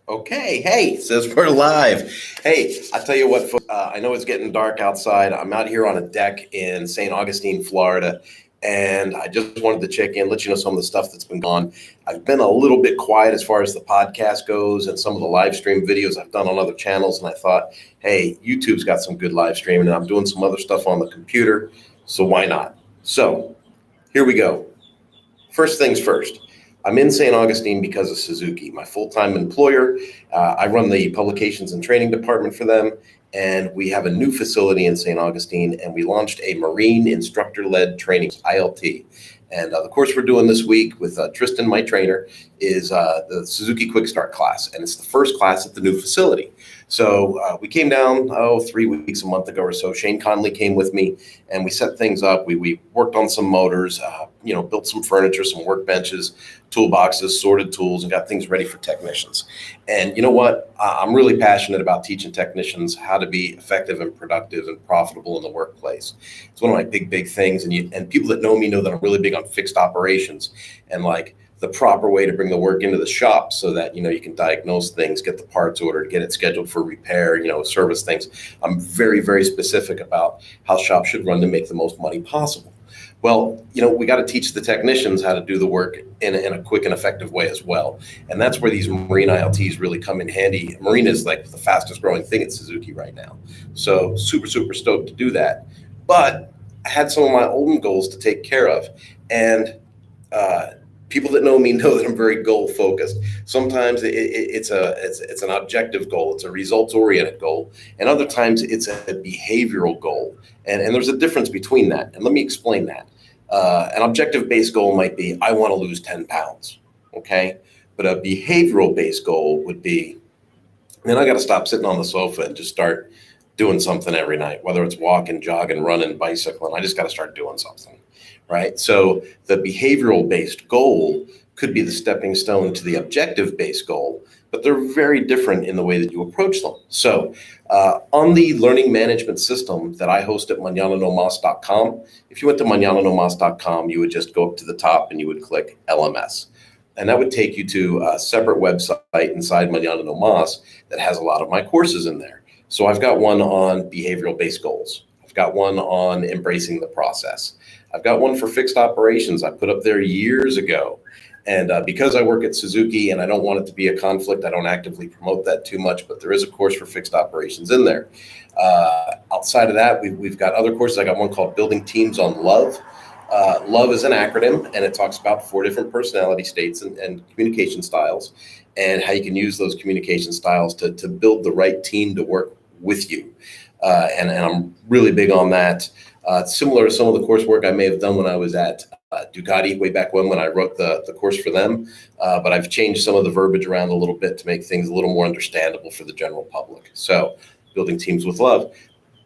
Okay, hey, says we're live. Hey, I tell you what, folks, I know it's getting dark outside. I'm out here on a deck in St. Augustine, Florida, and I just wanted to check in, let you know some of the stuff that's been going on. I've been a little bit quiet as far as the podcast goes and some of the live stream videos I've done on other channels, and I thought, hey, YouTube's got some good live streaming, and I'm doing some other stuff on the computer, so why not? So here we go. First things first. I'm in St. Augustine because of Suzuki, my full-time employer. I run the publications and training department for them, and we have a new facility in St. Augustine, and we launched a Marine Instructor-Led Training, ILT. And the course we're doing this week with Tristan, my trainer, is the Suzuki Quick Start class, and it's the first class at the new facility. So we came down, 3 weeks, a month ago or so. Shane Conley came with me, and we set things up. We worked on some motors, built some furniture, some workbenches, toolboxes, sorted tools, and got things ready for technicians. And you know what? I'm really passionate about teaching technicians how to be effective and productive and profitable in the workplace. It's one of my big things. And people that know me know that I'm really big on fixed operations and like the proper way to bring the work into the shop so that, you can diagnose things, get the parts ordered, get it scheduled for repair, service things. I'm very specific about how shops should run to make the most money possible. Well, we got to teach the technicians how to do the work in a quick and effective way as well. And that's where these Marine ILTs really come in handy. Marine is like the fastest growing thing at Suzuki right now. So super stoked to do that. But I had some of my own goals to take care of. And people that know me know that I'm very goal focused. Sometimes it's an objective goal. It's a results oriented goal. And other times it's a behavioral goal. And there's a difference between that. And let me explain that. An objective based goal might be, I want to lose 10 pounds. Okay. But a behavioral based goal would be, man, I got to stop sitting on the sofa and just start doing something every night, whether it's walking, jogging, running, bicycling. I just got to start doing something. Right? So the behavioral based goal could be the stepping stone to the objective based goal, but they're very different in the way that you approach them. So on the learning management system that I host at manananomas.com, if you went to manananomas.com, you would just go up to the top and you would click LMS. And that would take you to a separate website inside Manana No Mas that has a lot of my courses in there. So I've got one on behavioral based goals. I've got one on embracing the process. I've got one for fixed operations I put up there years ago. And because I work at Suzuki and I don't want it to be a conflict, I don't actively promote that too much, but there is a course for fixed operations in there. Outside of that, we've got other courses. I got one called Building Teams on Love. Love is an acronym, and it talks about 4 different personality states and communication styles and how you can use those communication styles to build the right team to work with you. And I'm really big on that. Similar to some of the coursework I may have done when I was at Ducati way back when I wrote the course for them. But I've changed some of the verbiage around a little bit to make things a little more understandable for the general public. So building teams with love.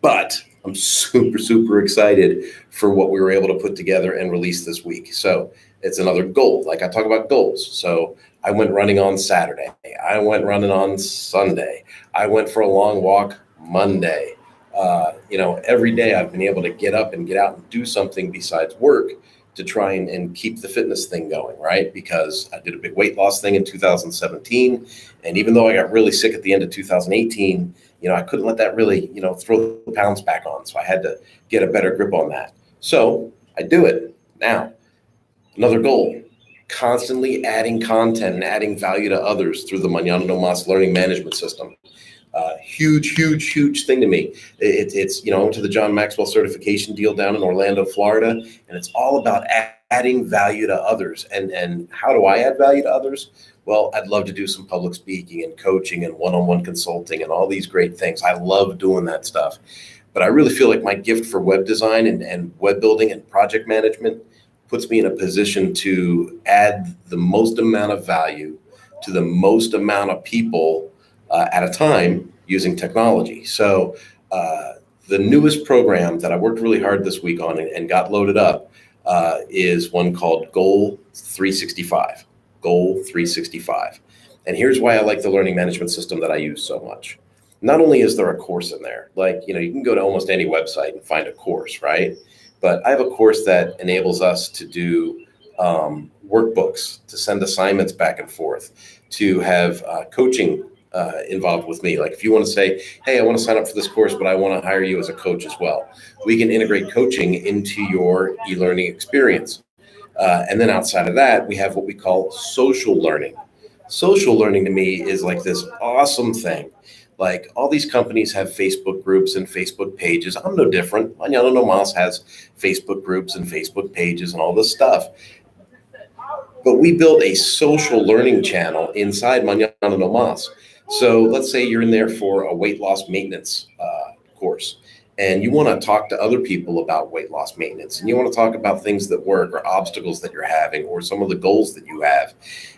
But I'm super excited for what we were able to put together and release this week. So it's another goal. Like I talk about goals. So I went running on Saturday. I went running on Sunday. I went for a long walk Monday. Every day I've been able to get up and get out and do something besides work to try and keep the fitness thing going, right? Because I did a big weight loss thing in 2017. And even though I got really sick at the end of 2018, I couldn't let that really, throw the pounds back on. So I had to get a better grip on that. So I do it. Now, another goal, constantly adding content and adding value to others through the Manana No Mas learning management system. Huge thing to me. It's I went to the John Maxwell certification deal down in Orlando, Florida, and it's all about adding value to others. And how do I add value to others? Well, I'd love to do some public speaking and coaching and one-on-one consulting and all these great things. I love doing that stuff. But I really feel like my gift for web design and web building and project management puts me in a position to add the most amount of value to the most amount of people at a time using technology. So the newest program that I worked really hard this week on and got loaded up is one called Goal 365. Goal 365. And here's why I like the learning management system that I use so much. Not only is there a course in there, like, you can go to almost any website and find a course, right? But I have a course that enables us to do workbooks, to send assignments back and forth, to have coaching involved with me. Like if you want to say, hey, I want to sign up for this course, but I want to hire you as a coach as well. We can integrate coaching into your e-learning experience. And then outside of that, we have what we call social learning. Social learning to me is like this awesome thing. Like all these companies have Facebook groups and Facebook pages. I'm no different. Manana no Mas has Facebook groups and Facebook pages and all this stuff. But we built a social learning channel inside Manana no Mas. So let's say you're in there for a weight loss maintenance course, and you want to talk to other people about weight loss maintenance, and you want to talk about things that work or obstacles that you're having or some of the goals that you have.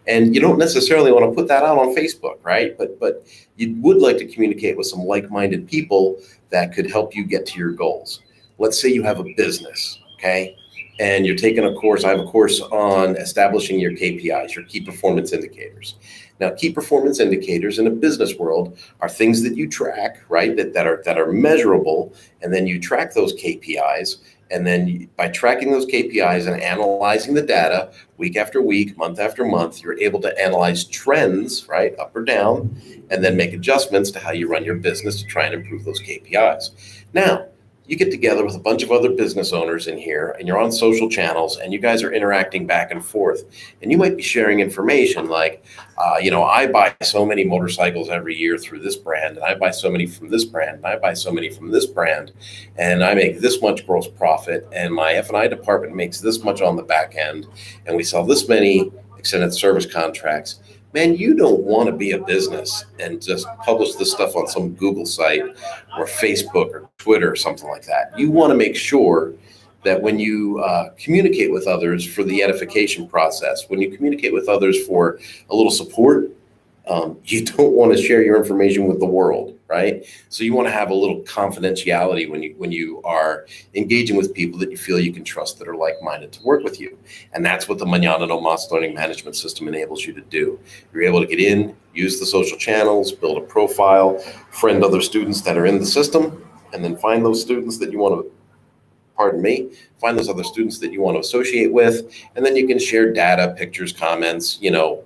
And you don't necessarily want to put that out on Facebook, right? But you would like to communicate with some like-minded people that could help you get to your goals. Let's say you have a business, okay? And you're taking a course. I have a course on establishing your KPIs, your key performance indicators. Now, key performance indicators in a business world are things that you track, right? That are measurable, and then you track those KPIs. And then by tracking those KPIs and analyzing the data week after week, month after month, you're able to analyze trends, right, up or down, and then make adjustments to how you run your business to try and improve those KPIs. Now, you get together with a bunch of other business owners in here, and you're on social channels, and you guys are interacting back and forth. And you might be sharing information like, I buy so many motorcycles every year through this brand, and I buy so many from this brand, and I buy so many from this brand, and I make this much gross profit, and my F&I department makes this much on the back end, and we sell this many extended service contracts. Man, you don't want to be a business and just publish this stuff on some Google site or Facebook or Twitter or something like that. You want to make sure that when you communicate with others for the edification process, when you communicate with others for a little support, you don't want to share your information with the world, right? So you want to have a little confidentiality when you are engaging with people that you feel you can trust, that are like-minded to work with you. And that's what the Manana no Mas learning management system enables you to do. You're able to get in, use the social channels, build a profile, friend other students that are in the system, and then find those students that you want to find those other students that you want to associate with, and then you can share data, pictures, comments,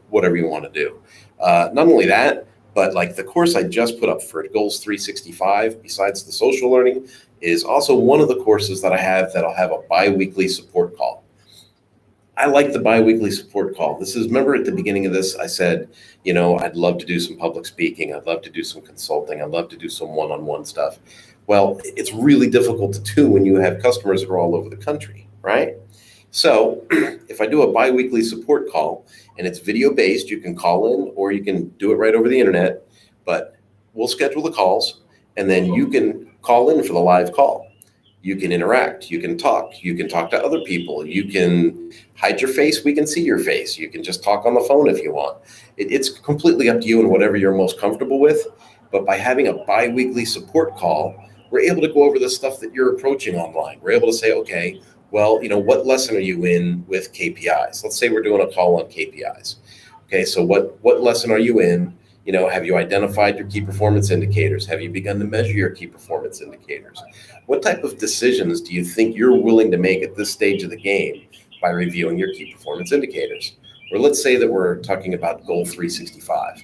whatever you want to do. Not only that, but like the course I just put up for Goals 365, besides the social learning, is also one of the courses that I have that'll have a bi-weekly support call. I like the bi-weekly support call. Remember at the beginning of this, I said, I'd love to do some public speaking. I'd love to do some consulting. I'd love to do some one-on-one stuff. Well, it's really difficult to do when you have customers that are all over the country, right? So if I do a bi-weekly support call and it's video-based, you can call in or you can do it right over the internet, but we'll schedule the calls and then you can call in for the live call. You can interact, you can talk to other people, you can hide your face, we can see your face, you can just talk on the phone if you want. It's completely up to you and whatever you're most comfortable with, but by having a bi-weekly support call, we're able to go over the stuff that you're approaching online. We're able to say, okay, well, what lesson are you in with KPIs? Let's say we're doing a call on KPIs. Okay, so what lesson are you in? Have you identified your key performance indicators? Have you begun to measure your key performance indicators? What type of decisions do you think you're willing to make at this stage of the game by reviewing your key performance indicators? Or let's say that we're talking about Goal 365.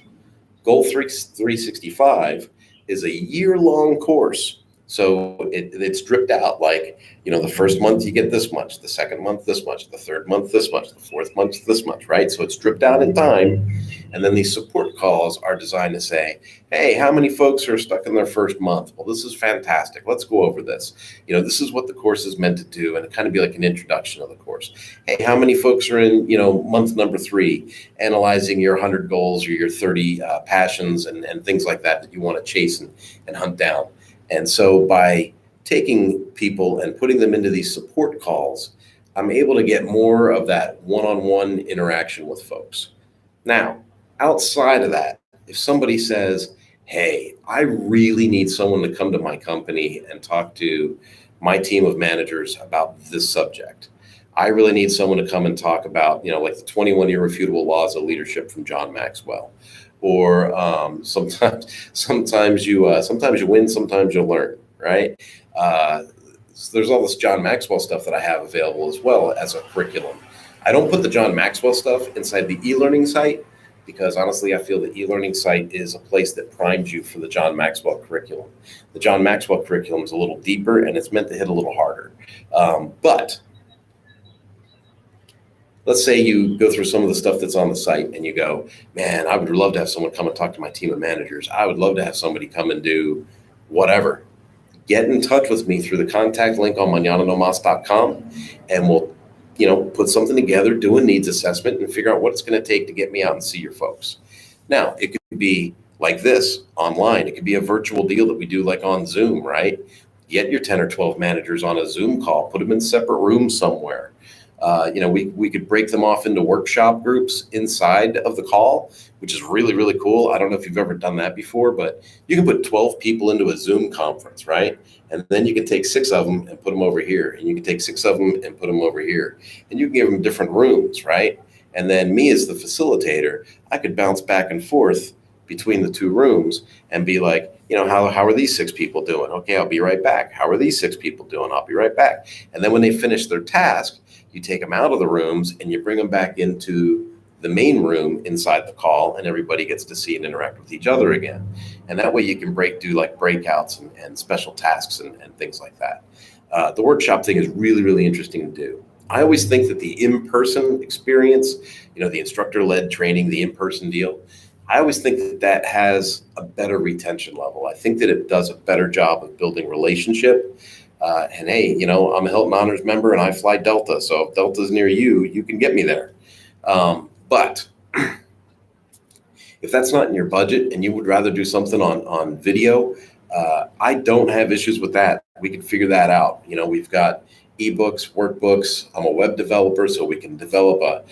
Goal 365 is a year-long course. So it's dripped out like, the first month you get this much, the second month this much, the third month this much, the fourth month this much, right? So it's dripped out in time. And then these support calls are designed to say, hey, how many folks are stuck in their first month? Well, this is fantastic. Let's go over this. This is what the course is meant to do. And it kind of be like an introduction of the course. Hey, how many folks are in, month number 3, analyzing your 100 goals or your 30 passions and things like that you want to chase and hunt down. And so by taking people and putting them into these support calls, I'm able to get more of that one-on-one interaction with folks. Now, outside of that, if somebody says, hey, I really need someone to come to my company and talk to my team of managers about this subject. I really need someone to come and talk about, like the 21 irrefutable laws of leadership from John Maxwell. Or sometimes you win, sometimes you learn, right? So there's all this John Maxwell stuff that I have available as well as a curriculum. I don't put the John Maxwell stuff inside the e-learning site because honestly, I feel the e-learning site is a place that primes you for the John Maxwell curriculum. The John Maxwell curriculum is a little deeper and it's meant to hit a little harder. But let's say you go through some of the stuff that's on the site and you go, man, I would love to have someone come and talk to my team of managers. I would love to have somebody come and do whatever. Get in touch with me through the contact link on manananomas.com and we'll, put something together, do a needs assessment and figure out what it's going to take to get me out and see your folks. Now, it could be like this online. It could be a virtual deal that we do like on Zoom, right? Get your 10 or 12 managers on a Zoom call, put them in separate rooms somewhere. We could break them off into workshop groups inside of the call, which is really, really cool. I don't know if you've ever done that before, but you can put 12 people into a Zoom conference, right? And then you can take 6 of them and put them over here. And you can take 6 of them and put them over here. And you can give them different rooms, right? And then me as the facilitator, I could bounce back and forth between the 2 rooms and be like, how are these 6 people doing? Okay, I'll be right back. How are these 6 people doing? I'll be right back. And then when they finish their task, you take them out of the rooms and you bring them back into the main room inside the call and everybody gets to see and interact with each other again. And that way you can do like breakouts and special tasks and things like that. The workshop thing is really, really interesting to do. I always think that the in-person experience, the instructor-led training, the in-person deal, I always think that has a better retention level. I think that it does a better job of building relationship. And hey, I'm a Hilton Honors member and I fly Delta. So if Delta's near you, you can get me there. But if that's not in your budget and you would rather do something on video, I don't have issues with that. We can figure that out. We've got ebooks, workbooks. I'm a web developer, so we can develop a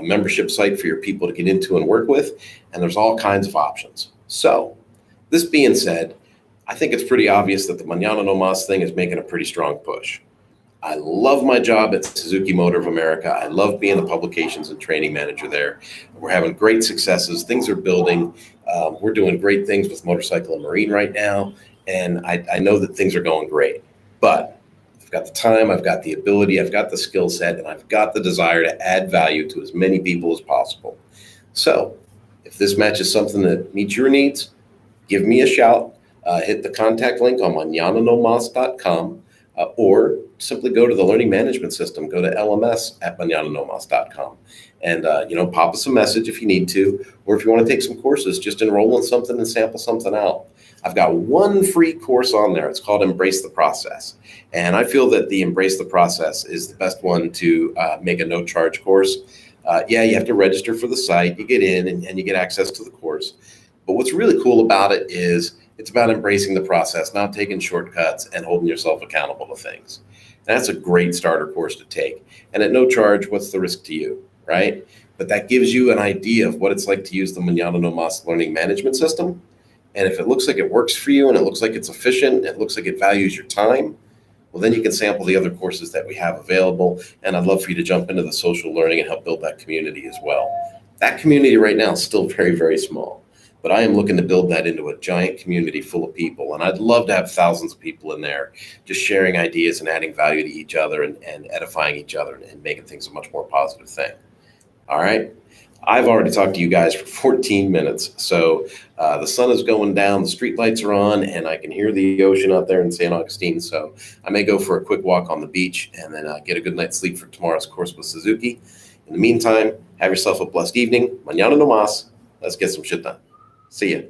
membership site for your people to get into and work with. And there's all kinds of options. So this being said, I think it's pretty obvious that the Manana no Mas thing is making a pretty strong push. I love my job at Suzuki Motor of America. I love being the publications and training manager there. We're having great successes. Things are building. We're doing great things with motorcycle and marine right now. And I know that things are going great. But I've got the time, I've got the ability, I've got the skill set, and I've got the desire to add value to as many people as possible. So if this matches something that meets your needs, give me a shout. Hit the contact link on manananomas.com or simply go to the learning management system, go to lms@manananomas.com and, pop us a message if you need to, or if you want to take some courses, just enroll in something and sample something out. I've got one free course on there. It's called Embrace the Process. And I feel that the Embrace the Process is the best one to make a no charge course. You have to register for the site, you get in and you get access to the course. But what's really cool about it is it's about embracing the process, not taking shortcuts and holding yourself accountable to things. That's a great starter course to take. And at no charge, what's the risk to you, right? But that gives you an idea of what it's like to use the Manana no Mas learning management system. And if it looks like it works for you and it looks like it's efficient, it looks like it values your time, well, then you can sample the other courses that we have available. And I'd love for you to jump into the social learning and help build that community as well. That community right now is still very, very small. But I am looking to build that into a giant community full of people. And I'd love to have thousands of people in there just sharing ideas and adding value to each other and edifying each other and making things a much more positive thing. All right. I've already talked to you guys for 14 minutes. So the sun is going down, the street lights are on, and I can hear the ocean out there in San Augustine. So I may go for a quick walk on the beach and then get a good night's sleep for tomorrow's course with Suzuki. In the meantime, have yourself a blessed evening. Mañana no más. Let's get some shit done. See ya.